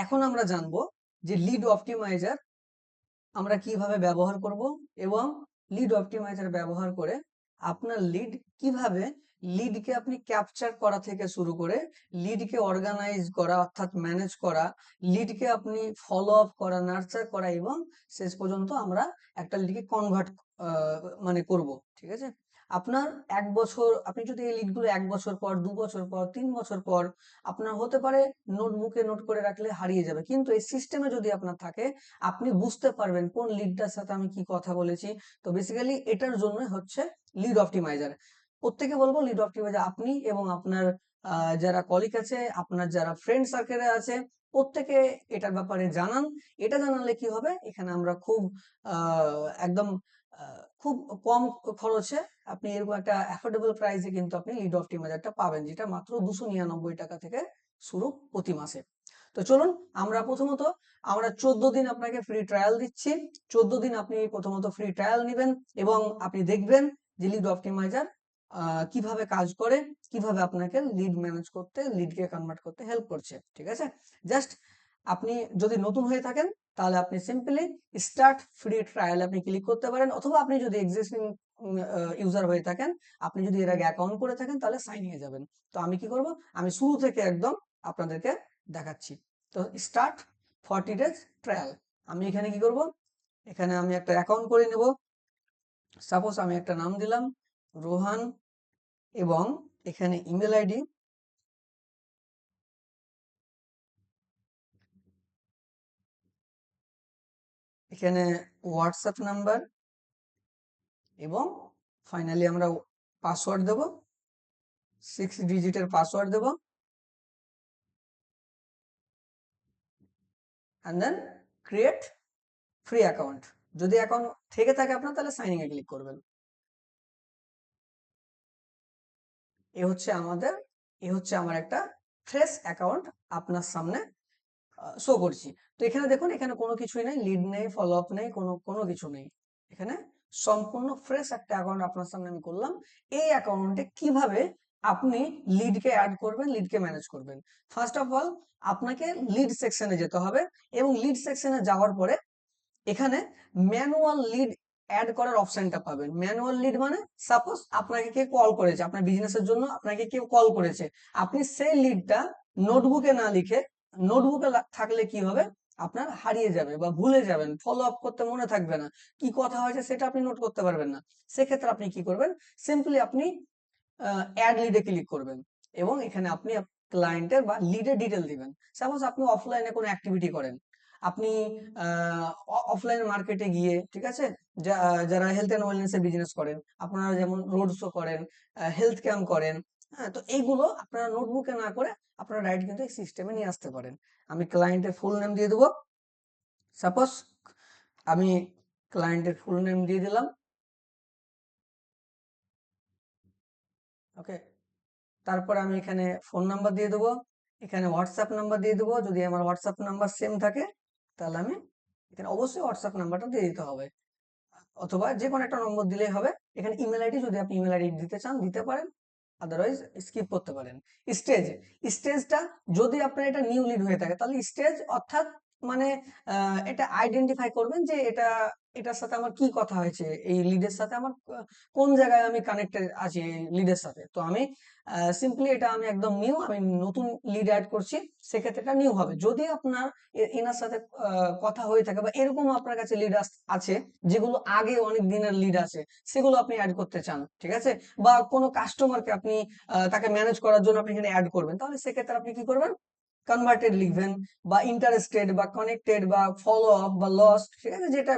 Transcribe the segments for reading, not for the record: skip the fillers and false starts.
এখন আমরা জানবো যে লিড অপটিমাইজার আমরা কিভাবে ব্যবহার করব এবং লিড অপটিমাইজার ব্যবহার করে আপনার কিভাবে লিডকে আপনি ক্যাপচার করা থেকে শুরু করে লিডকে অর্গানাইজ করা অর্থাৎ ম্যানেজ করা, লিডকে আপনি ফলো আপ করা, নার্চার করা এবং শেষ পর্যন্ত আমরা একটা লিডকে কনভার্ট মানে করব। ঠিক আছে, আপনার এক বছর আপনি যদি এই লিডগুলো 1 বছর পর, 2 বছর পর, 3 বছর পর আপনার হতে পারে নোটবুকে নোট করে রাখলে হারিয়ে যাবে, কিন্তু এই সিস্টেমে যদি আপনার থাকে আপনি বুঝতে পারবেন কোন লিডটার সাথে আমি কি কথা বলেছি। তো বেসিক্যালি এটার জন্য হচ্ছে লিড অপটিমাইজার। প্রত্যেকে বলবো লিড অপটিমাইজার আপনি এবং আপনার যারা কলিগ আছে, আপনার যারা ফ্রেন্ড সার্কেলে আছে, প্রত্যেকে এটার ব্যাপারে জানান। এটা জানালে কি হবে, এখানে আমরা একদম খুব কম খরচে আপনি এরকম একটা অ্যাফোর্ডেবল প্রাইসে কিন্তু আপনি লিড অপটিমাইজারটা পাবেন, যেটা মাত্র 299 টাকা থেকে শুরু প্রতি মাসে। তো চলুন আমরা 14 দিন আপনাকে ফ্রি ট্রায়াল দিচ্ছি। 14 দিন আপনি প্রথমত ফ্রি ট্রায়াল নেবেন এবং আপনি দেখবেন যে লিড অপটিমাইজার কিভাবে কাজ করে, কিভাবে আপনাকে লিড ম্যানেজ করতে, লিডকে কনভার্ট করতে হেল্প করছে। ঠিক আছে, জাস্ট আপনি যদি নতুন হয়ে থাকেন তাহলে আপনি সিম্পলি স্টার্ট ফ্রি ট্রায়াল আপনি ক্লিক করতে পারেন, অথবা আপনি যদি এক্সিস্টিং ইউজার হয়ে থাকেন, আপনি যদি এর আগে অ্যাকাউন্ট করে থাকেন তাহলে সাইন ইনে যাবেন। তো আমি কি করব, আমি শুরু থেকে একদম আপনাদেরকে দেখাচ্ছি। তো স্টার্ট 40 ডেজ ট্রায়াল। আমি এখানে কি করব, এখানে আমি একটা অ্যাকাউন্ট করে নেব। সাপোজ আমি একটা নাম দিলাম রোহান এবং এখানে ইমেল আইডি, এখানে হোয়াটসঅ্যাপ নাম্বার এবং ফাইনালি আমরা পাসওয়ার্ড দেব, 6 ডিজিটের পাসওয়ার্ড দেব and then create free account. যদি অ্যাকাউন্ট থেকে থাকে আপনার তাহলে সাইনিং এ ক্লিক করবেন। এ হচ্ছে আমাদের এ হচ্ছে আমার একটা ফ্রেশ অ্যাকাউন্ট আপনার সামনে শো করছি। তো এখানে দেখুন, এখানে কোনো কিছুই নেই, লিড নেই, ফলো আপ নেই, কোনো কোনো কিছু নেই। এখানে সম্পূর্ণ ফ্রেশ একটা অ্যাকাউন্ট আপনার সামনে আমি করলাম। এই অ্যাকাউন্টে কিভাবে আপনি লিডকে অ্যাড করবেন, লিডকে ম্যানেজ করবেন। ফার্স্ট অফ অল আপনাকে লিড সেকশনে যেতে হবে এবং লিড সেকশনে যাওয়ার পরে এখানে ম্যানুয়াল লিড অ্যাড করার অপশনটা পাবেন। ম্যানুয়াল লিড মানে সাপোজ আপনাকে কেউ কল করেছে, আপনার বিজনেসের জন্য আপনাকে কেউ কল করেছে, আপনি সেই লিডটা নোটবুকে না লিখে, নোটবুকে থাকলে কি হবে, আপনার হারিয়ে যাবে বা ভুলে যাবেন, ফলো আপ করতে মনে থাকবে না, কি কথা হয়েছে সেটা আপনি নোট করতে পারবেন না। সেক্ষেত্রে আপনি কি করবেন, সিম্পলি আপনি অ্যাড লিডে ক্লিক করবেন এবং এখানে আপনি ক্লায়েন্টের বা লিডের ডিটেল দিবেন। সাপোজ আপনি অফলাইনে কোনো অ্যাক্টিভিটি করেন, আপনি অফলাইন মার্কেটে গিয়ে, ঠিক আছে, যারা হেলথ অ্যান্ড ওয়েলনেস এর বিজনেস করেন, আপনারা যেমন রোড শো করেন, হেলথ ক্যাম্প করেন, হ্যাঁ, তো এইগুলো আপনারা নোটবুকে না করে আপনারা রাইট কিন্তু এই সিস্টেমে নিয়ে আসতে পারেন। আমি ক্লায়েন্টের ফুল নেম দিয়ে দেবো। সাপোজ আমি ক্লায়েন্টের ফুল নেম দিয়ে দিলাম। ওকে, তারপর আমি এখানে ফোন নাম্বার দিয়ে দেবো, এখানে হোয়াটসঅ্যাপ নাম্বার দিয়ে দেবো। যদি আমার হোয়াটসঅ্যাপ নাম্বার সেম থাকে তাহলে আমি এখানে অবশ্যই হোয়াটসঅ্যাপ নাম্বারটা দিয়ে দিতে হবে, অথবা যে কোনো একটা নম্বর দিলেই হবে। এখানে ইমেল আইডি, যদি আপনি ইমেল আইডি দিতে চান দিতে পারেন, আদারওয়াইজ স্কিপ করতে পারেন। স্টেজ, স্টেজটা যদি আপনার এটা নিউ লিড হয়ে থাকে তাহলে স্টেজ অর্থাৎ মানে এটা আইডেন্টিফাই করবেন যে এটার সাথে আমার কি কথা হয়েছে, এই লিডের সাথে আমার কোন জায়গায় আমি কানেক্টেড আছি এই লিডের সাথে। তো আমি সিম্পলি এটা আমি একদম নিউ, আমি নতুন লিড অ্যাড করছি, সেক্ষেত্রে এটা নিউ হবে। যদি আপনার এনার সাথে কথা হয়ে থাকে বা এরকম আপনার কাছে লিড আছে যেগুলো আগে অনেক দিনের লিড আছে, সেগুলো আপনি অ্যাড করতে চান, ঠিক আছে, বা কোনো কাস্টমারকে আপনি তাকে ম্যানেজ করার জন্য আপনি এখানে অ্যাড করবেন, তাহলে সেক্ষেত্রে আপনি কি করবেন, কনভার্টেড লিখবেন বা ইন্টারেস্টেড বা কানেক্টেড বা ফলো আপ বা লস্ট, ঠিক আছে, যেটা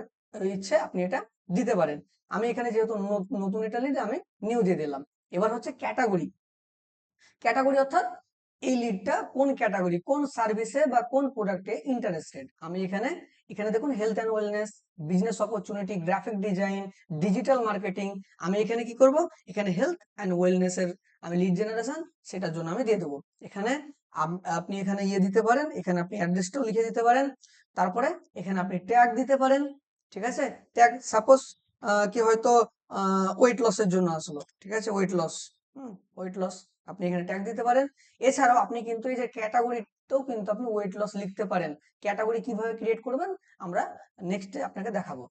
ইচ্ছে আপনি এটা দিতে পারেন। আমি এখানে যেহেতু নতুন এটা লিড, আমি নিউ দিয়ে দিলাম। এবার হচ্ছে ক্যাটাগরি। ক্যাটাগরি অর্থাৎ এই লিডটা কোন ক্যাটাগরি, কোন সার্ভিসে বা কোন প্রোডাক্টে ইন্টারেস্টেড। আমি এখানে এখানে দেখুন health and wellness, business opportunity, graphic design, digital marketing. আমি এখানে কি করব, এখানে হেলথ অ্যান্ড ওয়েলনেস এর আমি লিড জেনারেশন সেটার জন্য আমি দিয়ে দেবো। এখানে আপনি এখানে ইয়ে দিতে পারেন, এখানে আপনি অ্যাড্রেসটাও লিখে দিতে পারেন। তারপরে এখানে আপনি ট্যাগ দিতে পারেন, ঠিক আছে, ট্যাগ সাপোজ কি হয়তো ওয়েট লসের জন্য আসলো, ঠিক আছে, ওয়েট লস, ওয়েট লস, আপনি এখানে ট্যাগ দিতে পারেন। এছাড়াও আপনি কিন্তু এই যে ক্যাটাগরি তো কিন্তু আপনি ওয়েট লস লিখতে পারেন। ক্যাটাগরি কিভাবে ক্রিয়েট করবেন আমরা নেক্সটে আপনাকে দেখাবো।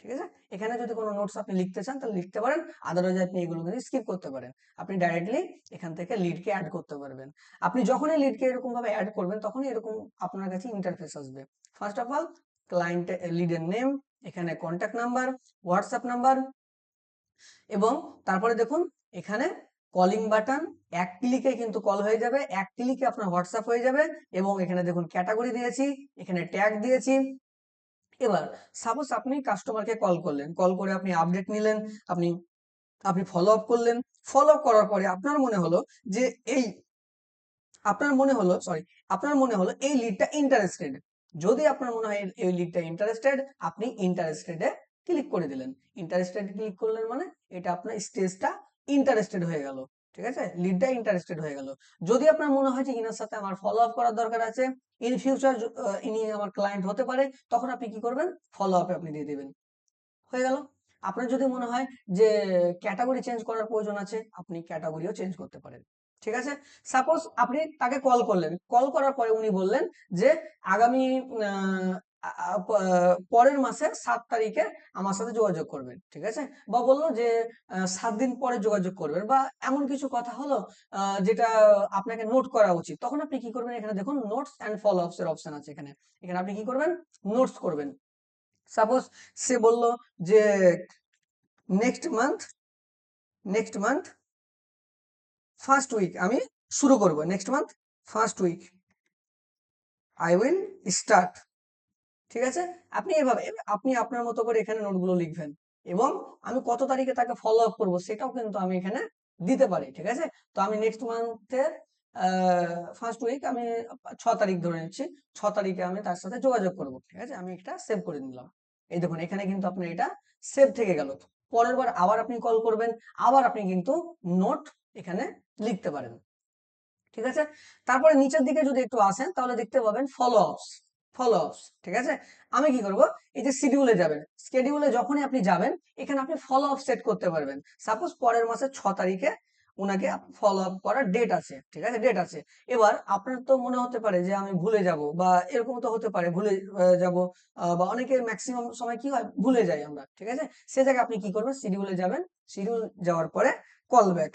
ঠিক আছে, এখানে যদি কোনো নোটস আপনি লিখতে চান তাহলে লিখতে পারেন, আদারওয়াইজ আপনি এগুলো কিন্তু স্কিপ করতে পারেন। আপনি ডাইরেক্টলি এখান থেকে লিডকে অ্যাড করতে পারবেন। আপনি যখনই লিডকে এরকম ভাবে অ্যাড করবেন তখনই এরকম আপনার কাছে ইন্টারফেস আসবে। ফার্স্ট অফ অল ক্লায়েন্ট লিডের নেম, এখানে কন্ট্যাক্ট নাম্বার, হোয়াটসঅ্যাপ নাম্বার, এবং তারপরে দেখুন এখানে কলিং বাটন, এক ক্লিকে কিন্তু কল হয়ে যাবে, এক ক্লিকে আপনার হোয়াটসঅ্যাপ হয়ে যাবে। এবং এখানে দেখুন ক্যাটাগরি দিয়েছি, এখানে ট্যাগ দিয়েছি। এবার সাপোজ আপনি কাস্টমারকে কল করলেন, কল করে আপনি আপডেট নিলেন, আপনি আপনি ফলো আপ করলেন। ফলো আপ করার পরে আপনার মনে হলো যে এই আপনার মনে হলো এই লিডটা ইন্টারেস্টেড। যদি আপনার মনে হয় এই লিডটা ইন্টারেস্টেড, আপনি ইন্টারেস্টেডে ক্লিক করে দিলেন। ইন্টারেস্টেড ক্লিক করলেন মানে এটা আপনার স্টেজটা ইন্টারেস্টেড হয়ে গেল। ঠিক আছে, লিডটা ইন্টারেস্টেড হয়ে গেল। যদি আপনার মনে হয় যে ইনার সাথে আমার ফলো আপ করার দরকার আছে, ইন ফিউচার ইনি আমার ক্লায়েন্ট হতে পারে, তখন আপনি কি করবেন, ফলো আপে আপনি দিয়ে দিবেন। হয়ে গেল। আপনার যদি মনে হয় যে ক্যাটাগরি চেঞ্জ করার প্রয়োজন আছে, আপনি ক্যাটাগরিও চেঞ্জ করতে পারেন। ঠিক আছে, সাপোজ আপনি তাকে কল করলেন, কল করার পরে উনি বললেন যে আগামী পরের মাসের 7 তারিখে আমার সাথে যোগাযোগ করবেন। ঠিক আছে, বা বললো যে 7 দিন পরে যোগাযোগ করবেন, বা এমন কিছু কথা হলো যেটা আপনাকে নোট করা উচিত। তখন আপনি কি করবেন, এখানে দেখুন নোটস অ্যান্ড ফলো আপস এর অপশন আছে। এখানে এখানে আপনি কি করবেন, নোটস করবেন। সাপোজ সে বলল যে নেক্সট মান্থ ফার্স্ট উইক আমি শুরু করব, next month first week I will start. ঠিক আছে, আপনি এভাবে আপনি আপনার মতো করে এখানে নোটগুলো লিখবেন, এবং আমি কত তারিখে তাকে ফলো আপ করবো সেটাও কিন্তু আমি এখানে দিতে পারি। ঠিক আছে, তো আমি নেক্সট মান্থের ফার্স্ট উইক আমি 6 তারিখ ধরে নিচ্ছি, 6 তারিখে আমি তার সাথে যোগাযোগ করব। ঠিক আছে, আমি এটা সেভ করে নিলাম। এই দেখুন এখানে কিন্তু আপনার এটা সেভ থেকে গেল। পরের বার আবার আপনি কল করবেন, আবার আপনি কিন্তু নোট এখানে লিখতে পারেন। ঠিক আছে, তারপরে নিচের দিকে যদি একটু আসেন তাহলে দেখতে পাবেন ফলো আপস। ফলো আপস, ঠিক আছে, আমি কি করব, এই যে শিডিউলে যাবেন, স্কেডিউলে যখনই আপনি যাবেন এখানে আপনি ফলো আপ সেট করতে পারবেন। সাপোজ পরের মাসের 6 তারিখে ওনাকে ফলো আপ করার ডেট আছে। ঠিক আছে, ডেট আছে। এবার আপনার তো মনে হতে পারে যে আমি ভুলে যাব, বা এরকম তো হতে পারে ভুলে যাব, বা অনেকের ম্যাক্সিমাম সময় কি হয় ভুলে যাই আমরা। ঠিক আছে, সে জায়গায় আপনি কি করবেন, শিডিউলে যাবেন, শিডিউল যাওয়ার পরে কল ব্যাক,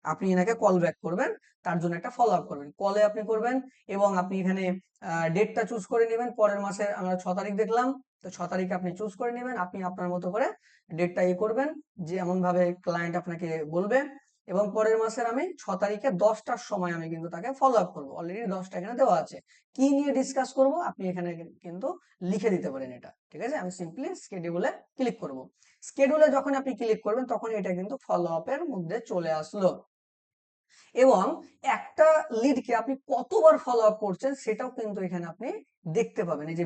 আপনি এনাকে কল ব্যাক করবেন, তার জন্য একটা ফলো আপ করবেন, কলে আপনি করবেন। এবং আপনি এখানে ডেটটা চুজ করে নেবেন, পরের মাসের আমরা 6 তারিখ দেখলাম, তো 6 তারিখে আপনি চুজ করে নেবেন, আপনি আপনার মতো করে ডেটটা করবেন যে এমন ভাবে ক্লায়েন্ট আপনাকে বলবে। এবং পরের মাসের আমি 6 তারিখে 10টার সময় আমি কিন্তু তাকে ফলো আপ করবো, অলরেডি 10টা এখানে দেওয়া আছে। কি নিয়ে ডিসকাস করব আপনি এখানে কিন্তু লিখে দিতে পারেন এটা। ঠিক আছে, আমি সিম্পলি স্কেডিউলে ক্লিক করব। স্কেডিউলে যখন আপনি ক্লিক করবেন তখন এটা কিন্তু ফলো আপের মধ্যে চলে আসলো। এবং একটা লিডকে আপনি কতবার ফলো আপ করছেন সেটাও কিন্তু এখানে আপনি দেখতে পাবেন। এই যে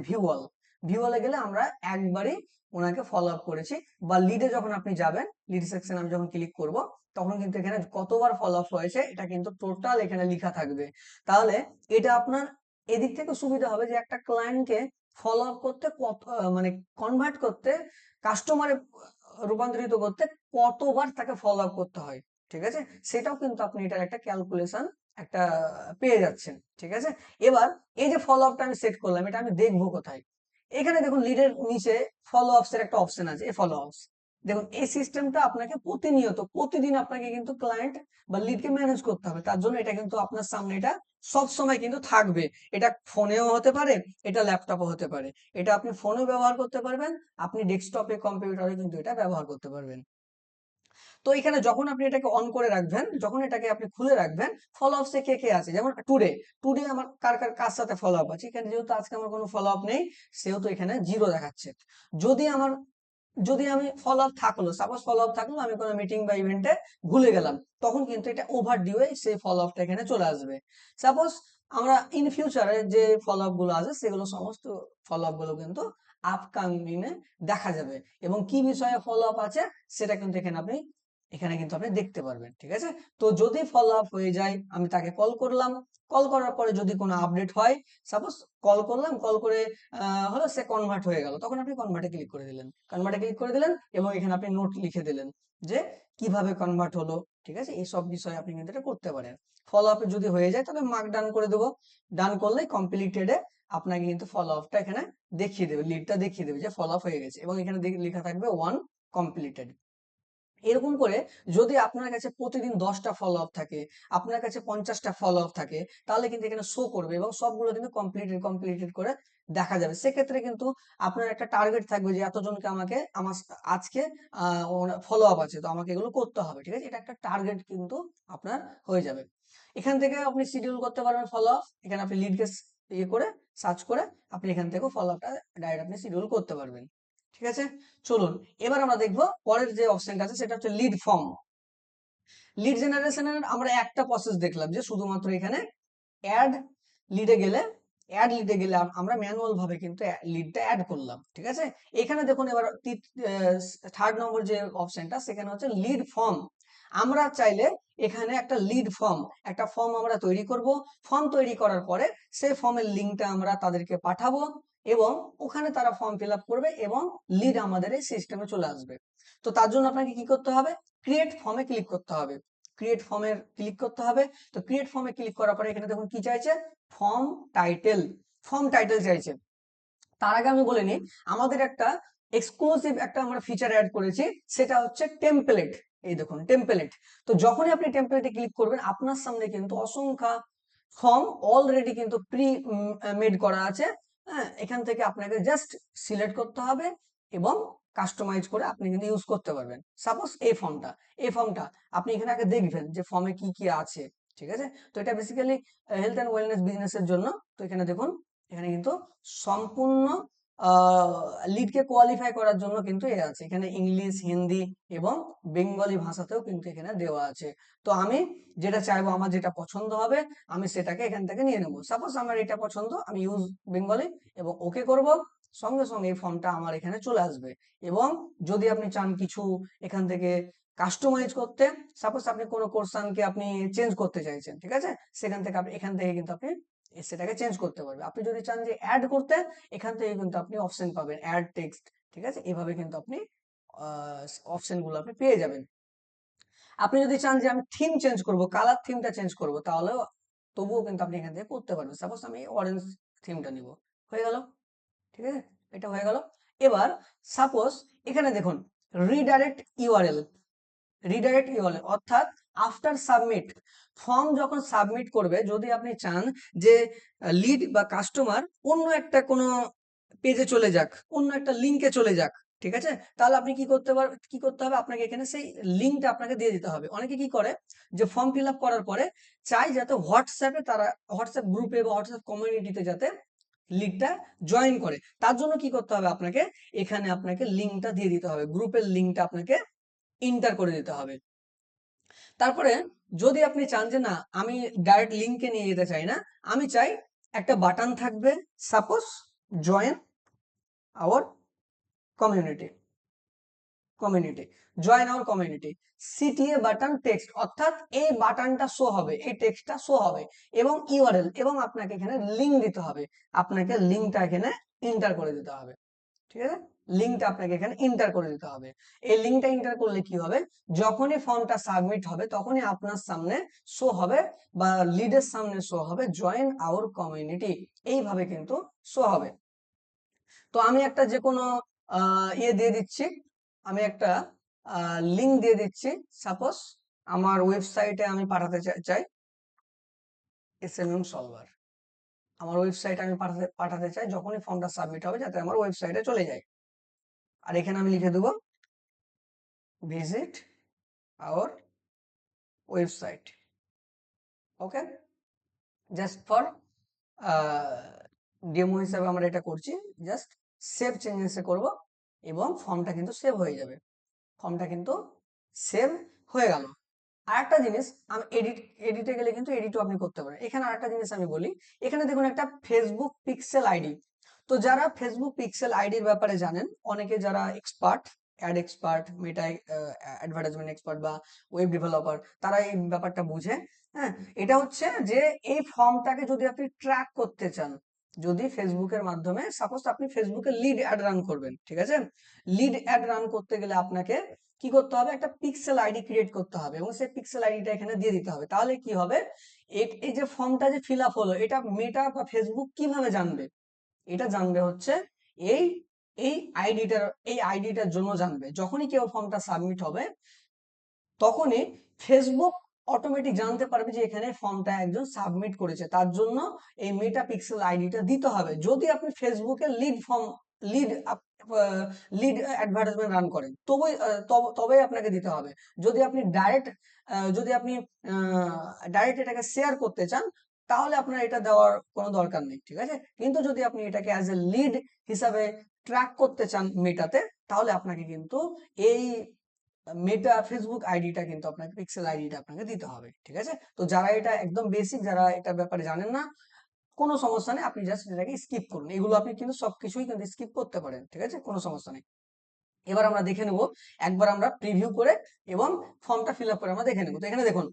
ভিউয়ালে গেলে আমরা একবারই ওনাকে ফলো আপ করেছি, বা লিডে যখন আপনি যাবেন, লিড সেকশন আমি যখন ক্লিক করব তখন কিন্তু এখানে কতবার ফলো আপ হয়েছে এটা কিন্তু টোটাল এখানে লেখা থাকবে। তাহলে এটা আপনার এদিক থেকে সুবিধা হবে যে একটা ক্লায়েন্টকে ফলো আপ করতে কত মানে কনভার্ট করতে, কাস্টমারে রূপান্তরিত করতে কতবার তাকে ফলো আপ করতে হয়। ঠিক আছে, সেটাও কিন্তু আপনি এটার একটা ক্যালকুলেশন একটা পেয়ে যাচ্ছেন। ঠিক আছে, এবার এই যে ফলো আপটা আমি সেট করলাম, এটা আমি দেখবো কোথায়, এখানে দেখুন লিডের নিচে ফলো আপস এর একটা অপশন আছে, এই ফলো আপস। দেখুন এই সিস্টেমটা আপনাকে প্রতিনিয়ত প্রতিদিন আপনাকে কিন্তু ক্লায়েন্ট বা লিডকে ম্যানেজ করতে হবে, তার জন্য এটা কিন্তু আপনার সামনে এটা সব সময় কিন্তু থাকবে। এটা ফোনেও হতে পারে, এটা ল্যাপটপও হতে পারে, এটা আপনি ফোনেও ব্যবহার করতে পারবেন, আপনি ডেস্কটপে কম্পিউটারে কিন্তু এটা ব্যবহার করতে পারবেন। তো এখানে যখন আপনি এটাকে অন করে রাখবেন, যখন এটাকে আপনি খুলে রাখবেন, ফলো আপসে কে কে আছে, যেমন টুডে টুডে আমার কার কার কার সাথে ফলো আপ আছে, এখানে যেহেতু আজকে আমার কোনো ফলো আপ নেই সেহেতু এখানে 0 দেখাচ্ছে। যদি আমার যদি আমি ফলো আপ থাকলো, সাপোজ ফলো আপ থাকলো, আমি কোনো মিটিং বা ইভেন্টে ভুলে গেলাম, তখন কিন্তু এটা ওভার ডিউ হয়ে সেই ফলো আপটা এখানে চলে আসবে। সাপোজ আমরা ইন ফিউচারে যে ফলো আপ গুলো আছে সেগুলো সমস্ত ফলো আপ গুলো কিন্তু আপকামিং এ দেখা যাবে, এবং কি বিষয়ে ফলো আপ আছে সেটা কিন্তু এখানে আপনি এখানে কিন্তু আপনি দেখতে পারবেন, ঠিক আছে? তো যদি ফলো আপ হয়ে যায়, আমি তাকে কল করলাম, কল করার পরে যদি কোনো আপডেট হয়, সাপোজ কল করলাম, কল করে হলো সে কনভার্ট হয়ে গেল, তখন আপনি কনভার্টে ক্লিক করে দিলেন, কনভার্টে ক্লিক করে দিলেন এবং এখানে আপনি নোট লিখে দিলেন যে কিভাবে কনভার্ট হলো, ঠিক আছে? এই সব বিষয়ে আপনি কিন্তু এটা করতে পারেন। ফলো আপে যদি হয়ে যায় তাহলে মার্ক ডান করে দেবো, ডান করলেই কমপ্লিটেড আপনাকে কিন্তু ফলো আপটা এখানে দেখিয়ে দেবে, লিডটা দেখিয়ে দেবে যে ফলো আপ হয়ে গেছে এবং এখানে লেখা থাকবে 1 কমপ্লিটেড। এরকম করে যদি আপনার কাছে প্রতিদিন 10টা ফলো আপ থাকে, আপনার কাছে 50টা ফলো আপ থাকে, তাহলে কিন্তু এখানে শো করবে এবং সবগুলো কিন্তু কমপ্লিটেড করে দেখা যাবে। সেক্ষেত্রে কিন্তু আপনার একটা টার্গেট থাকবে যে এতজনকে আমাকে আমার আজকে ফলো আপ আছে, তো আমাকে এগুলো করতে হবে, ঠিক আছে? এটা একটা টার্গেট কিন্তু আপনার হয়ে যাবে। এখান থেকে আপনি শিডিউল করতে পারবেন ফলো আপ, এখানে আপনি লিডকে ইয়ে করে সার্চ করে আপনি এখান থেকে ফলো আপটা ডাইরেক্ট আপনি শিডিউল করতে পারবেন, ঠিক আছে? চলুন এবার আমরা দেখবো পরের যে অপশনটা আছে, সেটা হচ্ছে লিড ফর্ম। লিড জেনারেশনের আমরা একটা প্রসেস দেখলাম যে শুধুমাত্র এখানে অ্যাড লিডে গেলে আমরা ম্যানুয়াল ভাবে কিন্তু লিডটা অ্যাড করলাম, ঠিক আছে? এখানে দেখুন এবার থার্ড নম্বর যে অপশনটা, সেখানে হচ্ছে লিড ফর্ম। আমরা চাইলে এখানে একটা লিড ফর্ম, একটা ফর্ম আমরা তৈরি করব। ফর্ম তৈরি করার পরে সেই ফর্মের লিঙ্কটা আমরা তাদেরকে পাঠাবো এবং ওখানে তারা ফর্ম ফিল আপ করবে এবং লিড আমাদের এই সিস্টেমে চলে আসবে। তো তার জন্য আপনাকে কি করতে হবে? ক্রিয়েট ফর্মে ক্লিক করতে হবে, ক্রিয়েট ফর্মে ক্লিক করতে হবে। তো ক্রিয়েট ফর্মে ক্লিক করার পরে এখানে দেখুন কি চাইছে, ফর্ম টাইটেল, ফর্ম টাইটেল চাইছে। তার আগে আমি বলে নিই, আমাদের একটা এক্সক্লুসিভ একটা আমরা ফিচার অ্যাড করেছি, সেটা হচ্ছে টেমপ্লেট। এই দেখুন টেমপ্লেট। তো যখনই আপনি টেমপ্লেটে ক্লিক করবেন, আপনার সামনে কিন্তু অসংখ্য ফর্ম অলরেডি কিন্তু প্রি মেড করা আছে। হ্যাঁ, এখান থেকে আপনাকে জাস্ট সিলেক্ট করতে হবে এবং কাস্টমাইজ করে আপনি কিন্তু ইউজ করতে পারবেন। সাপোজ এই ফর্মটা আপনি এখানে আগে দেখবেন যে ফর্মে কি কি আছে, ঠিক আছে? তো এটা বেসিক্যালি হেলথ অ্যান্ড ওয়েলনেস বিজনেসের জন্য। তো এখানে দেখুন, এখানে কিন্তু সম্পূর্ণ লিডকে কোয়ালিফাই করার জন্য কিন্তু এ আছে, এখানে ইংলিশ, হিন্দি এবং বেঙ্গলি ভাষাতেও কিন্তু এখানে দেওয়া আছে। তো আমি যেটা চাইবো, আমার যেটা পছন্দ হবে, আমি সেটাকে এখান থেকে নিয়ে নেবো। সাপোজ আমার এটা পছন্দ, আমি ইউজ বেঙ্গলি এবং ওকে করব, সঙ্গে সঙ্গে এই ফর্মটা আমার এখানে চলে আসবে। এবং যদি আপনি চান কিছু এখান থেকে কাস্টমাইজ করতে, সাপোজ আপনি কোনো কোর্সানকে আপনি চেঞ্জ করতে চাইছেন, ঠিক আছে? সেখান থেকে আপনি এখান থেকে কিন্তু আপনি সেটাকে চেঞ্জ করতে পারবে। আপনি যদি চান যে অ্যাড করতে, এখান থেকে কিন্তু আপনি অপশন পাবেন অ্যাড টেক্সট, ঠিক আছে? এভাবে কিন্তু আপনি অপশন গুলো আপনি পেয়ে যাবেন। আপনি যদি চান যে আমি থিম চেঞ্জ করব, কালার থিমটা চেঞ্জ করব, তাহলে তবুও কিন্তু আপনি এখান থেকে করতে পারবেন। সাপোজ আমি অরেঞ্জ থিমটা নিব, হয়ে গেল, ঠিক আছে? এটা হয়ে গেল। এবার সাপোজ এখানে দেখুন রিডাইরেক্ট ইউআরএল অর্থাৎ আফটার সাবমিট, ফর্ম যখন সাবমিট করবে, যদি আপনি চান যে লিড বা কাস্টমার অন্য একটা কোনো পেজে চলে যাক, অন্য একটা লিঙ্কে চলে যাক, ঠিক আছে? তাহলে আপনি কি করতে হবে, আপনাকে এখানে সেই লিঙ্কটা আপনাকে দিয়ে দিতে হবে। অনেকে কি করে যে ফর্ম ফিল আপ করার পরে চাই যাতে হোয়াটসঅ্যাপে তারা হোয়াটসঅ্যাপ গ্রুপে বা হোয়াটসঅ্যাপ কমিউনিটিতে যাতে লিঙ্কটা জয়েন করে। তার জন্য কি করতে হবে, আপনাকে এখানে আপনাকে লিঙ্কটা দিয়ে দিতে হবে, গ্রুপের লিঙ্কটা আপনাকে ইন্টার করে দিতে হবে। তারপরে যদি আপনি চান যে না, আমি ডাইরেক্ট লিঙ্কে নিয়ে যেতে চাই না, আমি চাই একটা বাটন থাকবে, suppose join our community, community join our community, CTA button text, অর্থাৎ এই বাটনটা শো হবে, এই টেক্সটটা শো হবে এবং ইউআরএল, এবং আপনাকে এখানে লিঙ্ক দিতে হবে, আপনাকে লিঙ্কটা এখানে এন্টার করে দিতে হবে, ঠিক আছে? লিঙ্কটা আপনাকে এখানে এন্টার করে দিতে হবে। এই লিঙ্কটা এন্টার করলে কি হবে, যখনই ফর্মটা সাবমিট হবে তখনই আপনার সামনে শো হবে বা লিডের সামনে শো হবে জয়েন আওয়ার কমিউনিটি, এইভাবে কিন্তু শো হবে। তো আমি একটা যে কোনো ইয়ে দিয়ে দিচ্ছি, আমি একটা লিঙ্ক দিয়ে দিচ্ছি। সাপোজ আমার ওয়েবসাইটে আমি পাঠাতে চাই এসএমএম সলভার, আমার ওয়েবসাইটে আমি পাঠাতে চাই, যখনই ফর্মটা সাবমিট হবে যাতে আমার ওয়েবসাইটে চলে যায়। আর এখানে আমি লিখে দেবো visit our website, okay? Just for demo হিসাবে আমরা এটা করছি, জাস্ট সেভ চেঞ্জেসে করব এবং ফর্মটা কিন্তু সেভ হয়ে যাবে, ফর্মটা কিন্তু সেভ হয়ে গেল। আরেকটা জিনিস, আমি এডিটে গেলে কিন্তু এডিটও আপনি করতে পারেন। এখানে আরেকটা জিনিস আমি বলি, এখানে দেখুন একটা ফেসবুক পিক্সেল আইডি। তো যারা ফেসবুক পিক্সেল আইডির ব্যাপারে জানেন, অনেকে যারা এক্সপার্ট অ্যাড এক্সপার্ট, মেটা অ্যাডভার্টাইজমেন্ট এক্সপার্ট বা ওয়েব ডেভেলপার, তারা এই ব্যাপারটা বুঝে। হ্যাঁ, এটা হচ্ছে যে এই ফর্মটাকে যদি আপনি ট্র্যাক করতে চান, যদি ফেসবুকের মাধ্যমে সাপোজ আপনি ফেসবুকে লিড অ্যাড রান করবেন, ঠিক আছে, লিড অ্যাড রান করতে গেলে আপনাকে কি করতে হবে, একটা পিক্সেল আইডি ক্রিয়েট করতে হবে এবং সেই পিক্সেল আইডিটা এখানে দিয়ে দিতে হবে। তাহলে কি হবে, এই যে ফর্মটা যে ফিল আপ হলো, এটা মেটা বা ফেসবুক কিভাবে জানবে? এটা জানবে হচ্ছে এই এই আইডিটার, এই আইডিটার জন্য জানবে। যখনই কেউ ফর্মটা সাবমিট হবে, তখনই ফেসবুক অটোমেটিক জানতে পারবে যে এখানে ফর্মটা একজন সাবমিট করেছে, তার জন্য এই মেটা পিক্সেল আইডিটা দিতে হবে। যদি আপনি ফেসবুকে lead form, lead lead advertisement run করেন, তবেই আপনাকে দিতে হবে। যদি আপনি ডাইরেক্ট, যদি আপনি ডাইরেক্ট এটাকে শেয়ার করতে চান, তাহলে আপনার এটা দেওয়ার কোনো দরকার নেই, ঠিক আছে। কিন্তু যদি আপনি এটাকে অ্যাজ এ লিড হিসাবে ট্র্যাক করতে চান মেটাতে, তাহলে আপনাকে কিন্তু এই মেটা ফেসবুক আইডিটা কিন্তু আপনাকে, পিক্সেল আইডিটা আপনাকে দিতে হবে, ঠিক আছে। তো যারা এটা একদম বেসিক, যারা এটা ব্যাপারে জানেন না, কোনো সমস্যা নেই, আপনি জাস্ট এটাকে স্কিপ করুন। এগুলো আপনি কিন্তু সবকিছুই কিন্তু স্কিপ করতে পারেন, ঠিক আছে, কোনো সমস্যা নেই। এবার আমরা দেখে নেব, একবার আমরা প্রিভিউ করে এবং ফর্মটা ফিল আপ করে আমরা দেখে নেব। তো এখানে দেখুন,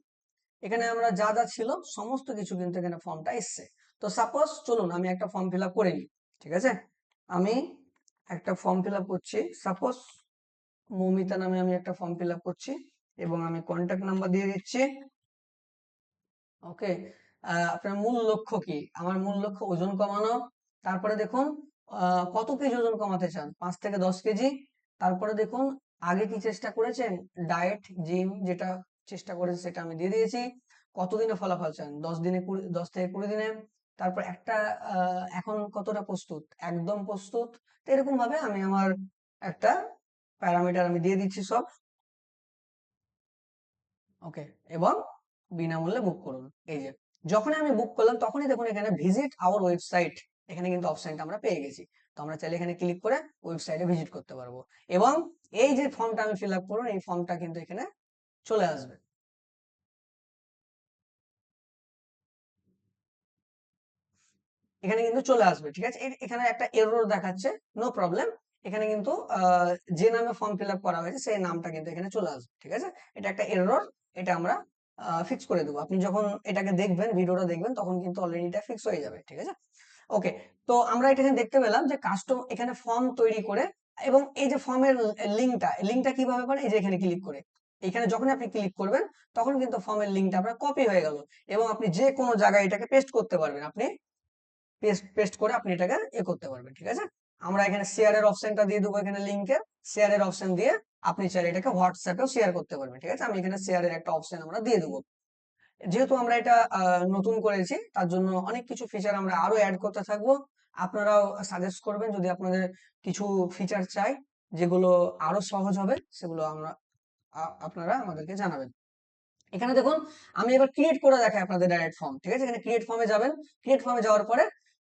এখানে আমরা যা যা ছিল সমস্ত কিছু কিন্তু এখানে ফর্মটা এসছে। তো সাপোজ চলুন আমি একটা ফর্ম ফিল আপ করে নিই, ঠিক আছে। আমি একটা ফর্ম ফিল আপ করছি, সাপোজ মৌমিতা নামে আমি একটা ফর্ম ফিল আপ করছি এবং আমি কন্ট্যাক্ট নাম্বার দিয়ে দিচ্ছি। ওকে, আপনার মূল লক্ষ্য কি? আমার মূল লক্ষ্য ওজন কমানো। তারপরে দেখুন কত কেজি ওজন কমাতে চান, 5 থেকে 10 কেজি। তারপরে দেখুন আগে কি চেষ্টা করেছেন, ডায়েট, জিম, যেটা চেষ্টা করেছে সেটা আমি দিয়ে দিয়েছি। কতদিনে ফলাফল চান, 10 দিনে, 10 থেকে 20 দিনে। তারপর একটা এখন কতটা প্রস্তুত, একদম প্রস্তুত। তো এরকম ভাবে আমি আমার একটা প্যারামিটার আমি দিয়ে দিচ্ছি সব। ওকে, এবং বিনামূল্যে বুক করুন। এই যে যখনই আমি বুক করলাম, তখনই দেখুন এখানে ভিজিট আওয়ার ওয়েবসাইট, এখানে কিন্তু অপশনটা আমরা পেয়ে গেছি। তো আমরা চাইলে এখানে ক্লিক করে ওয়েবসাইটে ভিজিট করতে পারবো এবং এই যে ফর্মটা আমি ফিল আপ করুন, এই ফর্মটা কিন্তু এখানে চলে আসবে। এখানে কিন্তু চলে আসবে, ঠিক আছে। এখানে একটা এরর দেখাচ্ছে, নো প্রবলেম। এখানে কিন্তু যে নামে ফর্ম ফিল আপ করা হয়েছে সেই নামটা কিন্তু এখানে চলে আসবে, ঠিক আছে। এটা একটা এরর, এটা আমরা ফিক্স করে দেবো। আপনি যখন এটাকে দেখবেন, ভিডিওটা দেখবেন, তখন কিন্তু অলরেডি এটা ফিক্স হয়ে যাবে, ঠিক আছে। ওকে, তো আমরা এটা এখানে দেখতে পেলাম যে কাস্টম এখানে ফর্ম তৈরি করে, এবং এই যে ফর্মের লিঙ্কটা কিভাবে করে, এই যে এখানে ক্লিক করে, এখানে যখন আপনি ক্লিক করবেন, তখন কিন্তু ফর্মের লিঙ্কটা আপনার কপি হয়ে গেল এবং আপনি যে কোনো জায়গায় এটাকে পেস্ট করতে পারবেন। আপনি পেস্ট পেস্ট করে আপনি এটাকে করতে পারবেন, ঠিক আছে। আমরা এখানে শেয়ারের অপশনটা দিয়ে দেবো, এখানে লিঙ্কের শেয়ারের অপশন দিয়ে আপনি চাইলে এটাকে হোয়াটসঅ্যাপেও শেয়ার করতে পারবেন, ঠিক আছে। আমি এখানে শেয়ারের একটা অপশন আমরা দিয়ে দেবো। যেহেতু আমরা এটা নতুন করেছি, তার জন্য অনেক কিছু ফিচার আমরা আরো অ্যাড করতে থাকবো। আপনারাও সাজেস্ট করবেন যদি আপনাদের কিছু ফিচার চাই, যেগুলো আরো সহজ হবে, সেগুলো আমরা আপনারা আমাদেরকে জানাবেন। এখানে দেখুন আমি এবার ক্রিয়েট করে দেখাই আপনাদের ডাইরেক্ট ফর্ম, ঠিক আছে। এখানে ক্রিয়েট ফর্মে যাবেন, ক্রিয়েট ফর্মে যাওয়ার পরে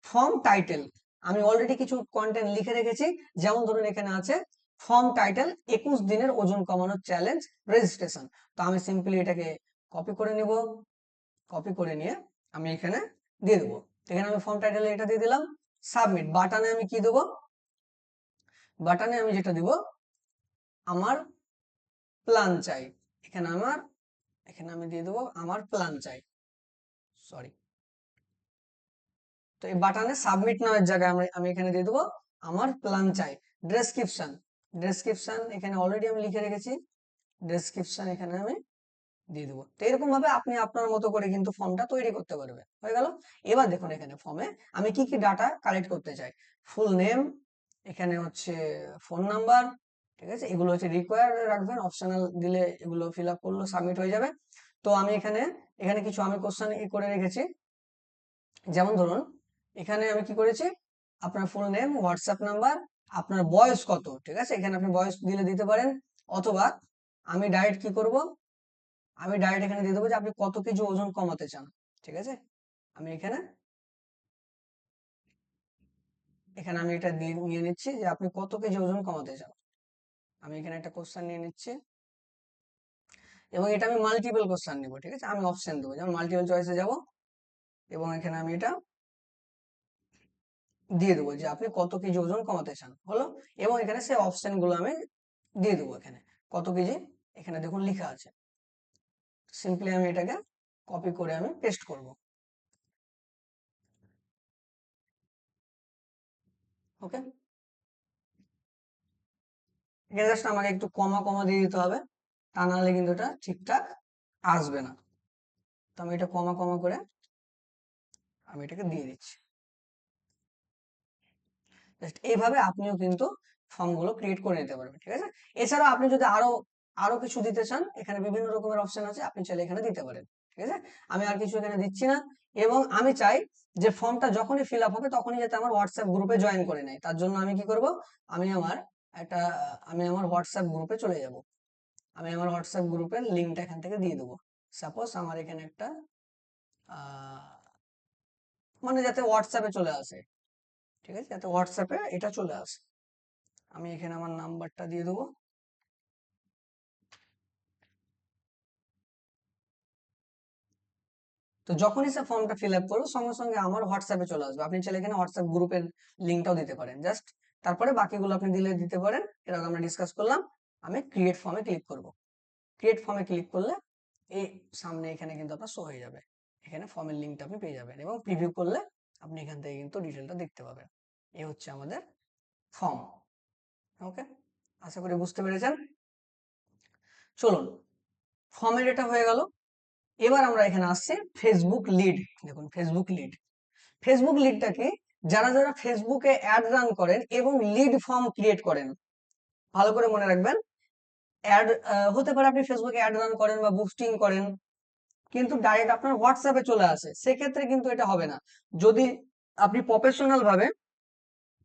ফর্ম টাইটেল, আমি অলরেডি কিছু কন্টেন্ট লিখে রেখেছি। যেমন ধরুন এখানে আছে ফর্ম টাইটেল, 21 দিনের ওজন কমানোর চ্যালেঞ্জ রেজিস্ট্রেশন। তো আমি সিম্পলি এটাকে কপি করে নিব, কপি করে নিয়ে আমি এখানে দিয়ে দেবো। এখানে আমি ফর্ম টাইটেলে এটা দিয়ে দিলাম। সাবমিট বাটনে আমি কি দেবো, বাটনে আমি যেটা দিব, আমার প্ল্যান চাই। এখানে আমার, এখানে আমি দিয়ে দেবো আমার প্ল্যান চাই, সরি। তো এই বাটনে সাবমিট নামের জায়গায় আমি এখানে দিয়ে দেবো আমার প্ল্যান চাই। ডেসক্রিপশন, ডেসক্রিপশন এখানে অলরেডি আমি লিখে রেখেছি, ডেসক্রিপশন এখানে আমি দিয়ে দেবো। তো এরকম ভাবে আপনি আপনার মতো করে কিন্তু ফর্মটা তৈরি করতে পারবেন। হয়ে গেল। এবার দেখুন এখানে ফর্মে আমি কি কি ডাটা কালেক্ট করতে চাই, ফুল নেম, এখানে হচ্ছে ফোন নাম্বার, ঠিক আছে। এগুলো হচ্ছে রিকোয়ার রাখবেন, অপশনাল দিলে এগুলো ফিল আপ করলো সাবমিট হয়ে যাবে। তো আমি এখানে, এখানে কিছু আমি কোশ্চেন করে রেখেছি। যেমন ধরুন এখানে আমি কি করেছি, আপনার ফুল নেম, হোয়াটসঅ্যাপ নাম্বার, আপনার বয়স কত, ঠিক আছে। এখানে আপনি বয়স দিলে দিতে পারেন, অথবা আমি ডাইরেক্ট কি করব, আমি ডাইরেক্ট এখানে দিয়ে দেবো যে আপনি কত কেজি ওজন কমাতে চান, ঠিক আছে। আমি এখানে, এখানে আমি এটা নিয়ে নিচ্ছি যে আপনি কত কেজি ওজন কমাতে চান। আমি এখানে একটা কোশ্চেন নিয়ে নিচ্ছি এবং এটা আমি মাল্টিপল কোশ্চেন নিব, ঠিক আছে। আমি অপশন দেবো, যেমন মাল্টিপল চয়েসে যাব এবং এখানে আমি এটা দিয়ে দেবো যে আপনি কত কেজি ওজন কমাতে চান, হলো। এবং এখানে সেই অপশন গুলো আমি দিয়ে দেবো এখানে কত কেজি, এখানে দেখুন লেখা আছে। সিম্পলি আমি এটাকে কপি করে আমি পেস্ট করব। ওকে, এখানে জাস্ট আমাকে একটু কমা কমা দিয়ে দিতে হবে, তা নাহলে কিন্তু এটা ঠিকঠাক আসবে না। তো আমি এটা কমা কমা করে আমি এটাকে দিয়ে দিচ্ছি। জাস্ট এইভাবে আপনিও কিন্তু ফর্মগুলো ক্রিয়েট করে নিতে পারবেন, ঠিক আছে। এছাড়াও আপনি যদি আরো আরো কিছু দিতে চান, এখানে বিভিন্ন রকমের অপশন আছে, আপনি চাইলে এখানে দিতে পারেন, ঠিক আছে। আমি আর কিছু এখানে দিচ্ছি না। এবং আমি চাই যে ফর্মটা যখনই ফিল আপ হবে তখনই যাতে আমার হোয়াটসঅ্যাপ গ্রুপে জয়েন করে নেয়। তার জন্য আমি কি করব, আমি আমার একটা আমি আমার হোয়াটসঅ্যাপ গ্রুপে চলে যাব। আমি আমার হোয়াটসঅ্যাপ গ্রুপের লিঙ্কটা এখান থেকে দিয়ে দেবো। সাপোজ আমার এখানে একটা মানে যাতে হোয়াটসঅ্যাপে চলে আসে, ঠিক আছে, যাতে হোয়াটসঅ্যাপে এটা চলে আসে। আমি এখানে আমার নাম্বারটা দিয়ে দেবো। তো যখনই সে ফর্মটা ফিল আপ করবো সঙ্গে সঙ্গে আমার হোয়াটসঅ্যাপে চলে আসবে। আপনি চাইলে এখানে হোয়াটসঅ্যাপ গ্রুপের লিঙ্কটাও দিতে পারেন, জাস্ট তারপরে বাকিগুলো আপনি দিতে পারেন। এরকম আমরা ডিসকাস করলাম। আমি ক্রিয়েট ফর্মে ক্লিক করব। ক্রিয়েট ফর্মে ক্লিক করলে এই সামনে এখানে কিন্তু আপনার শো হয়ে যাবে, এখানে ফর্মের লিঙ্কটা আপনি পেয়ে যাবেন এবং প্রিভিউ করলে আপনি এখান থেকে কিন্তু ডিটেলটা দেখতে পাবেন। এই হচ্ছে আমাদের ফর্ম। ওকে, আশা করি বুঝতে পেরেছেন। চলুন, ফর্মের এটা হয়ে গেল। এবার আমরা এখানে আসছি ফেসবুক লিড। দেখুন ফেসবুক লিড, ফেসবুক লিডটা কি, যারা যারা ফেসবুকে অ্যাড রান করেন এবং লিড ফর্ম ক্রিয়েট করেন, ভালো করে মনে রাখবেন। অ্যাড হতে পারে আপনি ফেসবুকে অ্যাড রান করেন বা বুস্টিং করেন, কিন্তু ডাইরেক্ট আপনার হোয়াটসঅ্যাপে চলে আসে, সেক্ষেত্রে কিন্তু এটা হবে না। যদি আপনি প্রফেশনাল ভাবে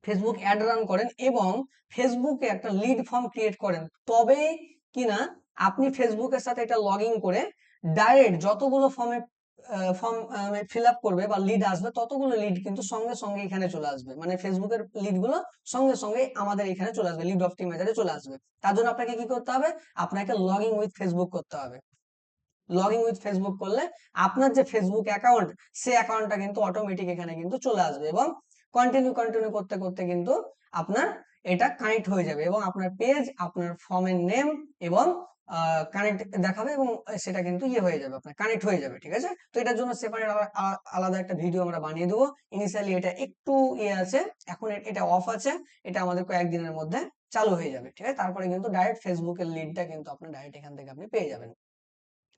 ফেসবুক অ্যাড রান করেন এবং ফেসবুকে একটা লিড ফর্ম ক্রিয়েট করেন, তবে কিনা আপনি ফেসবুকের সাথে এটা লগ ইন করে ডাইরেক্ট যতগুলো ফর্ম ফিল আপ করবে বা লিড আসবে, ততগুলো লিড কিন্তু সঙ্গে সঙ্গে এখানে চলে আসবে। মানে ফেসবুকের লিড গুলো সঙ্গে সঙ্গে আমাদের এখানে চলে আসবে, লিড অপটিমাইজারে চলে আসবে। তার জন্য আপনাকে কি করতে হবে, আপনাকে লগ ইন উইথ ফেসবুক করতে হবে। লগ ইন উইথ ফেসবুক করলে আপনার যে ফেসবুক অ্যাকাউন্ট, সেই অ্যাকাউন্টটা কিন্তু অটোমেটিক এখানে কিন্তু চলে আসবে এবং কন্টিনিউ কন্টিনিউ করতে করতে কিন্তু আপনার এটা কানেক্ট হয়ে যাবে এবং আপনার পেজ, আপনার ফর্মের নেম এবং কানেক্ট দেখাবে এবং সেটা কিন্তু ইয়ে হয়ে যাবে, আপনার কানেক্ট হয়ে যাবে, ঠিক আছে। তো এটার জন্য সেপারেট আলাদা একটা ভিডিও আমরা বানিয়ে দেবো। ইনিশিয়ালি এটা একটু ইয়ে আছে, এখন এটা অফ আছে, এটা আমাদের কয়েকদিনের মধ্যে চালু হয়ে যাবে, ঠিক আছে। তারপরে কিন্তু ডাইরেক্ট ফেসবুকের লিডটা কিন্তু আপনার ডাইরেক্ট এখান থেকে আপনি পেয়ে যাবেন।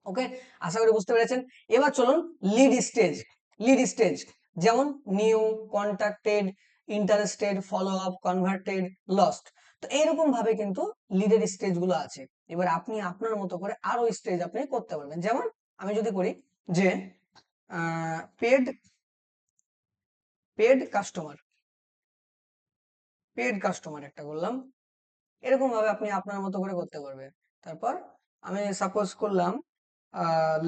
ওকে, আশা করি বুঝতে পেরেছেন। এবার চলুন লিড স্টেজ। লিড স্টেজ যেমন new, contacted, interested, follow up, converted, lost. তো এইরকম ভাবে কিন্তু লিডের স্টেজ গুলো আছে। এবার আপনি আপনার মতো করে আরো স্টেজ আপনি করতে পারবেন। যেমন আমি যদি করি যে paid paid customer, paid customer একটা করলাম, এরকম ভাবে আপনি আপনার মতো করে করতে পারবেন। তারপর আমি সাপোজ করলাম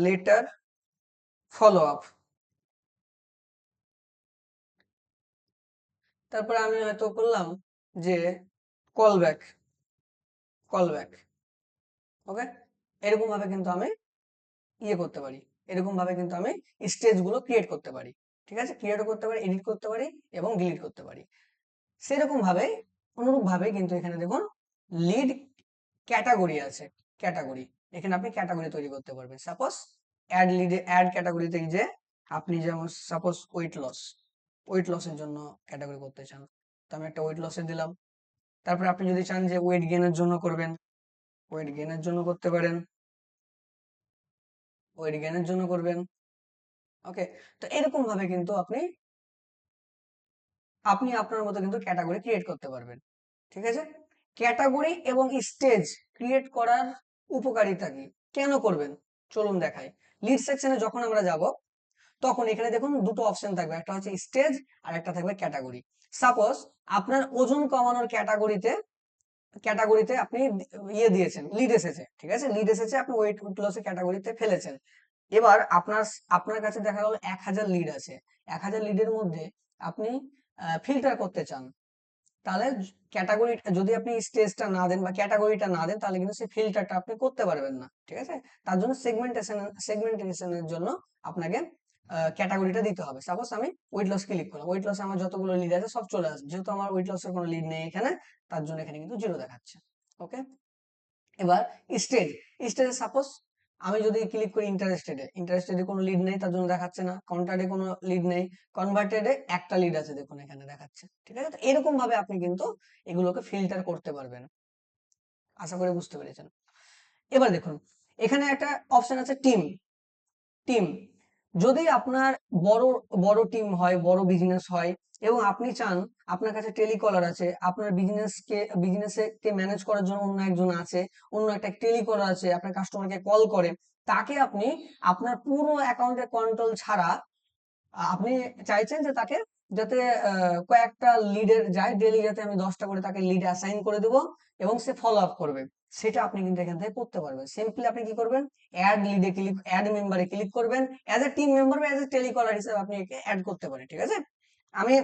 লেটার ফলো আপ, তারপরে আমি হয়তো করলাম যে কল ব্যাক, কল ব্যাক। ওকে, এরকম ভাবে কিন্তু আমি ইয়ে করতে পারি, এরকম ভাবে কিন্তু আমি স্টেজ গুলো ক্রিয়েট করতে পারি, ঠিক আছে। ক্রিয়েটও করতে পারি, এডিট করতে পারি এবং ডিলিট করতে পারি। সেরকম ভাবে অনুরূপ ভাবে কিন্তু এখানে দেখুন লিড ক্যাটাগরি আছে, ক্যাটাগরি, এখানে আপনি ক্যাটাগরি তৈরি করতে পারবেন। সাপোজ অ্যাড লিডে, অ্যাড ক্যাটাগরিতে যে আপনি যেমন সাপোজ ওয়েট লস, ওয়েট লসের জন্য ক্যাটাগরি করতে চান, তো আমি একটা ওয়েট লসের দিলাম। তারপরে আপনি যদি চান যে ওয়েট গেইনের জন্য করবেন, ওয়েট গেইনের জন্য করতে পারেন, ওয়েট গেইনের জন্য করবেন। ওকে, তো এরকম ভাবে কিন্তু আপনি আপনি আপনার মতো কিন্তু ক্যাটাগরি ক্রিয়েট করতে পারবেন, ঠিক আছে। ক্যাটাগরি এবং স্টেজ ক্রিয়েট করার উপকারিতা কি, কেন করবেন, চলুন দেখাই। লিড সেকশনে যখন আমরা যাব তখন এখানে দেখুন দুটো অপশন থাকবে, একটা হচ্ছে স্টেজ আর একটা থাকবে ক্যাটাগরি। সাপোজ আপনার ওজন কমানোর ক্যাটাগরিতে, ক্যাটাগরিতে আপনি ইয়ে দিয়েছেন, লিড এসেছে, ঠিক আছে, লিড এসেছে, আপনি ওয়েট লসের ক্যাটাগরিতে ফেলেছেন। এবার আপনার আপনার কাছে দেখা গেল 1000 লিড আছে, 1000 লিডের মধ্যে আপনি ফিল্টার করতে চান, তাহলে ক্যাটাগরি যদি আপনি স্টেজটা না দেন বা ক্যাটাগরিটা না দেন, তাহলে কিন্তু সেই ফিল্টারটা আপনি করতে পারবেন না, ঠিক আছে। তার জন্য সেগমেন্টেশনের জন্য আপনাকে ক্যাটাগরিটা দিতে হবে। সাপোজ আমি ওয়েট লস ক্লিক করলাম, ওয়েট লসে আমার যতগুলো লিড আছে সব চলে আসবে, যেহেতু আমার ওয়েট লসের কোনো লিড নেই এখানে, তার জন্য এখানে কিন্তু জিরো দেখাচ্ছে। ওকে, এবার স্টেজ, স্টেজে সাপোজ আমি যদি ক্লিক করি ইন্টারেস্টেডে কোনো লিড নেই, তার জন্য দেখাচ্ছে না। কন্ট্যাক্টে কোনো লিড নেই, কনভার্টেডে একটা লিড আছে, দেখুন এখানে দেখাচ্ছে। ঠিক আছে, তো এরকম ভাবে আপনি কিন্তু এগুলোকে ফিল্টার করতে পারবেন। আশা করি বুঝতে পেরেছেন। এবার দেখুন এখানে একটা অপশন আছে টিম। টিম, যদি আপনার বড় বড় টিম হয়, বড় বিজনেস হয় এবং আপনি চান আপনার কাছে টেলিকলার আছে, আপনার বিজনেসে কে ম্যানেজ করার জন্য অন্য একজন আছে, অন্য একটা টেলিকলার আছে, আপনার কাস্টমারকে কল করে, তাকে আপনি আপনার পুরো অ্যাকাউন্টের কন্ট্রোল ছাড়া আপনি চাইছেন যে তাকে যাতে কয়েকটা লিডের যায়, ডেইলি যাতে আমি 10টা করে তাকে লিড অ্যাসাইন করে দেবো এবং সে ফলো আপ করবে, সেটা আপনি কিন্তু এখান থেকে করতে পারবেন। সিম্পলি আপনি কি করবেন, অ্যাড মেম্বারে ক্লিক করবেন, অ্যাজ এ টিম মেম্বার বা অ্যাজ এ টেলিকলার হিসেবে আপনি একে অ্যাড করতে পারেন। ঠিক আছে, আমি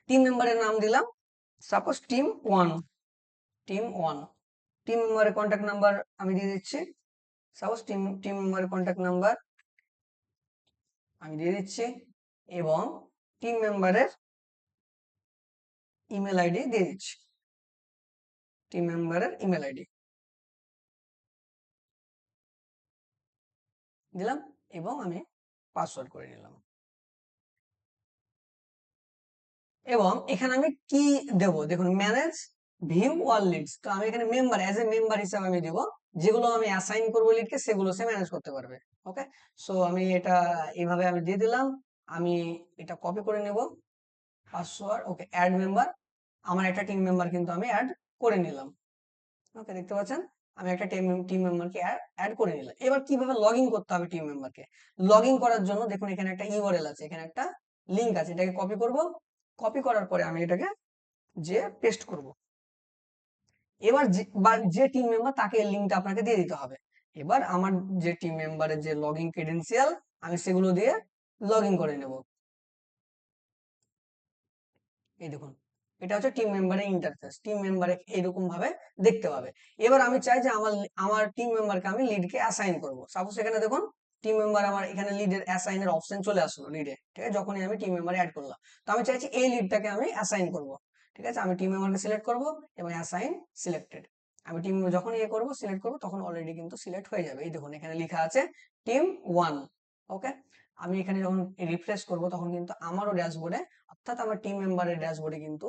টিম মেম্বারের নাম দিলাম সাপোজ টিম 1। টিম 1, টিম মেম্বারের কন্ট্যাক্ট নাম্বার আমি দিয়ে দিচ্ছি, সাপোজ টিম মেম্বারের কন্ট্যাক্ট নাম্বার আমি দিয়ে দিচ্ছি এবং টিম মেম্বারের ইমেল আইডি দিয়ে দিচ্ছি, টিম মেম্বারের ইমেল আইডি দিলাম এবং আমি পাসওয়ার্ড করে নিলাম। এবং এখানে আমি কি দেব, দেখুন ম্যানেজ ভিউ অল লিডস, তো আমি এখানে মেম্বার, অ্যাজ এ মেম্বার হিসাবে আমি দেব, যেগুলো আমি অ্যাসাইন করবো লিডকে সেগুলো সে ম্যানেজ করতে পারবে। ওকে, সো আমি এটা এইভাবে আমি দিয়ে দিলাম। আমি এটা কপি করে নেব, পাসওয়ার্ড, ওকে, অ্যাড মেম্বার, আমার একটা টিম মেম্বার কিন্তু আমি অ্যাড করে নিলাম। ওকে, দেখতে পাচ্ছেন আমি একটা টিম মেম্বারকে অ্যাড করে নিলাম। এবার কিভাবে লগ ইন করতে হবে টিম মেম্বারকে, লগ ইন করার জন্য দেখুন এখানে একটা ইউআরএল আছে, এখানে একটা লিংক আছে, এটাকে কপি করব। কপি করার পরে আমি এটাকে যে পেস্ট করব। এবার যে টিম মেম্বার তাকে লিংকটা আপনাকে দিয়ে দিতে হবে। এবার আমার যে টিম মেম্বারের যে লগ ইন ক্রেডেন্সিয়াল আমি সেগুলো দিয়ে লগ ইন করে নেব। এই দেখুন এটা হচ্ছে টিম মেম্বারের ইন্টারফেস, টিম মেম্বারে এরকম ভাবে দেখতে পাবে। এবার আমি চাই যে আমার টিম মেম্বারকে আমি লিডকে অ্যাসাইন করব। সাপোজ এখানে দেখুন টিম মেম্বার আমার এখানে লিডের অ্যাসাইনের অপশন চলে আসলো লিডে, ঠিক আছে, যখনই আমি টিম মেম্বারে অ্যাড করলাম। তো আমি চাইছি এই লিডটাকে আমি অ্যাসাইন করব। ঠিক আছে, আমি টিম মেম্বারকে সিলেক্ট করব এবং অ্যাসাইন সিলেক্টেড। আমি টিম যখন করব সিলেক্ট করব তখন অলরেডি কিন্তু সিলেক্ট হয়ে যাবে। এই দেখুন এখানে লেখা আছে টিম 1। ওকে, আমি এখানে যখন রিফ্রেশ করব তখন কিন্তু আমারও ড্যাশবোর্ডে, অর্থাৎ আমার টিম মেম্বারের ড্যাশবোর্ডে কিন্তু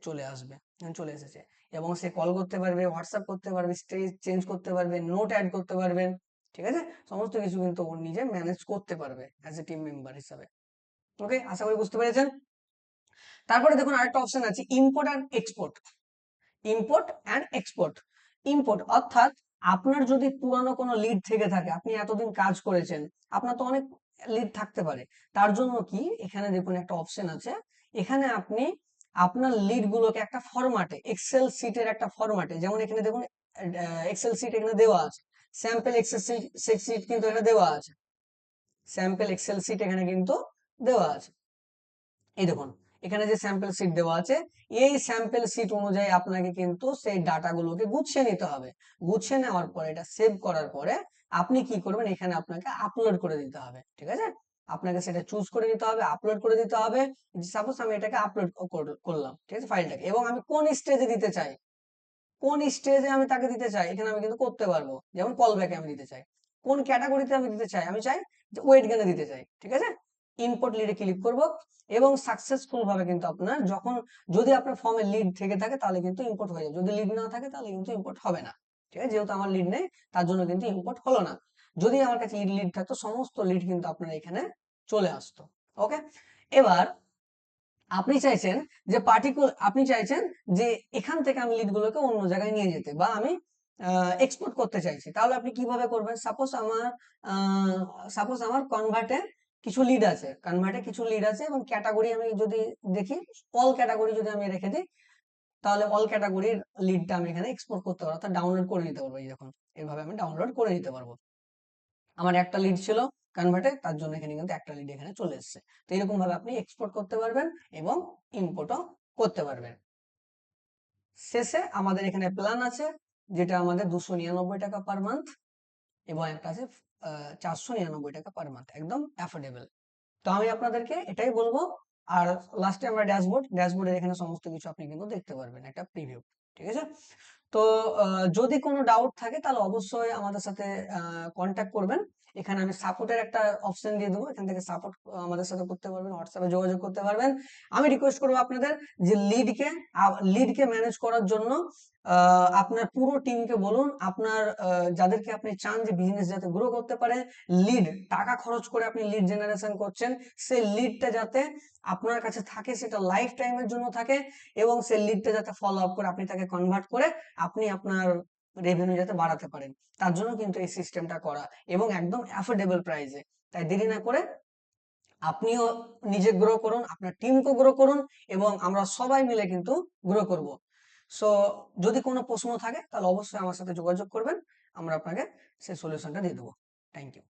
চলে আসবে, চলে এসেছে। এবং সে কল করতে পারবে, হোয়াটসঅ্যাপ করতে পারবে, স্টেজ চেঞ্জ করতে পারবে, নোট অ্যাড করতে পারবেন। ঠিক আছে, সমস্ত কিছু কিন্তু ও নিজে ম্যানেজ করতে পারবে অ্যাজ এ টিম মেম্বার হিসাবে। ওকে, আশা করি বুঝতে পেরেছেন। তারপরে দেখুন আরেকটা অপশন আছে import and export. Import and export, import অর্থাৎ আপনার যদি পুরানো কোনো লিড থেকে থাকে, আপনি এতদিন কাজ করেছেন, আপনার তো অনেক লিড থাকতে পারে, তার জন্য কি এখানে দেখুন একটা অপশন আছে, এখানে আপনি আপনার লিড গুলোকে একটা ফরম্যাটে, এক্সেল সিটের একটা ফরম্যাটে, যেমন এখানে দেখুন এক্সেল সিট এখানে দেওয়া আছে, স্যাম্পল এক্সেল সিট কিন্তু এখানে দেওয়া আছে, স্যাম্পল এক্সেল সিট এখানে কিন্তু দেওয়া আছে। এই দেখুন এখানে যে স্যাম্পল সিট দেওয়া আছে, এই স্যাম্পল সিট অনুযায়ী আপনাকে কিন্তু সেই ডাটাগুলোকে গুছিয়ে নিতে হবে। গুছিয়ে নেওয়ার পরে এটা সেভ করার পরে আপনি কি করবেন, এখানে আপনাকে আপলোড করে দিতে হবে। ঠিক আছে, আপনাকে সেটা চুজ করে নিতে হবে, আপলোড করে দিতে হবে। সাপোজ আমি এটাকে আপলোড করলাম, ঠিক আছে, ফাইলটাকে, এবং আমি কোন স্টেজে দিতে চাই, কোন স্টেজে আমি তাকে দিতে চাই এখানে আমি কিন্তু করতে পারবো। যেমন কল ব্যাকে আমি দিতে চাই, কোন ক্যাটাগরিতে আমি দিতে চাই, আমি চাই যে ওয়েট গেনে দিতে চাই। ঠিক আছে, ইম্পোর্ট লিডে ক্লিক করব এবং সাকসেসফুল ভাবে কিন্তু আপনার যখন, যদি আপনার ফর্মে লিড থেকে থাকে তাহলে কিন্তু ইম্পোর্ট হয়ে যাবে, যদি লিড না থাকে তাহলে কিন্তু ইম্পোর্ট হবে না। ঠিক আছে, যেহেতু আমার লিড নেই তার জন্য কিন্তু ইম্পোর্ট হলো না। যদি আমার কাছে লিড থাকতো সমস্ত লিড কিন্তু আপনার এখানে চলে আসতো। ওকে, এবার আপনি চাইছেন যে আপনি চাইছেন যে এখান থেকে আমি লিড গুলোকে অন্য জায়গায় নিয়ে যেতে, বা আমি এক্সপোর্ট করতে চাইছি, তাহলে আপনি কিভাবে করবেন? সাপোজ আমার কনভার্টে কিছু লিড আছে এবং ক্যাটাগরি আমি যদি দেখি, অল ক্যাটাগরি যদি আমি রেখে দিই, তাহলে অল ক্যাটাগরির লিডটা আমি এখানে এক্সপোর্ট করতে পারবো, অর্থাৎ ডাউনলোড করে নিতে পারবো। এই দেখুন এইভাবে আমি ডাউনলোড করে নিতে পারবো। আমার একটা লিড ছিল কনভার্টে, তার জন্য এখানে কিন্তু একটা লিড এখানে চলে এসেছে। তো এরকম ভাবে আপনি এক্সপোর্ট করতে পারবেন এবং ইম্পোর্টও করতে পারবেন। শেষে আমাদের এখানে প্ল্যান আছে, যেটা আমাদের 299 টাকা পার মান্থ এবং একটা আছে 499 টাকা পার মান্থ, একদম অ্যাফোর্ডেবল। তো আমি আপনাদেরকে এটাই বলবো। আর লাস্টে আমরা ড্যাশবোর্ডের এখানে সমস্ত কিছু আপনি কিন্তু দেখতে পারবেন, একটা প্রিভিউ। ঠিক আছে, তো যদি কোনো ডাউট থাকে তাহলে অবশ্যই আমাদের সাথে কন্ট্যাক্ট করবেন। এখানে আমি সাপোর্টের একটা অপশন দিয়ে দেবো, এখান থেকে সাপোর্ট আমাদের সাথে করতে পারবেন, হোয়াটসঅ্যাপে যোগাযোগ করতে পারবেন। আমি রিকোয়েস্ট করবো আপনাদের যে লিডকে ম্যানেজ করার জন্য আপনার পুরো টিমকে বলুন, আপনার যাদেরকে আপনি চান যে বিজনেস যাতে গ্রো করতে পারে, লিড টাকা খরচ করে আপনি লিড জেনারেশন করছেন, সেই লিডটা যাতে আপনার কাছে থাকে, সেটা লাইফ টাইমের জন্য থাকে, এবং সেই লিডটা যাতে ফলো আপ করে আপনি তাকে কনভার্ট করে আপনি আপনার রেভিনিউ যাতে বাড়াতে পারেন, তার জন্য কিন্তু এই সিস্টেমটা করা, এবং একদম অ্যাফোর্ডেবল প্রাইসে। তাই দেরি না করে আপনিও নিজে গ্রো করুন, আপনার টিমকে গ্রো করুন, এবং আমরা সবাই মিলে কিন্তু গ্রো করব। সো যদি কোনো প্রশ্ন থাকে তাহলে অবশ্যই আমার সাথে যোগাযোগ করবেন, আমরা আপনাকে সেই সলিউশনটা দিয়ে দেবো। Thank you.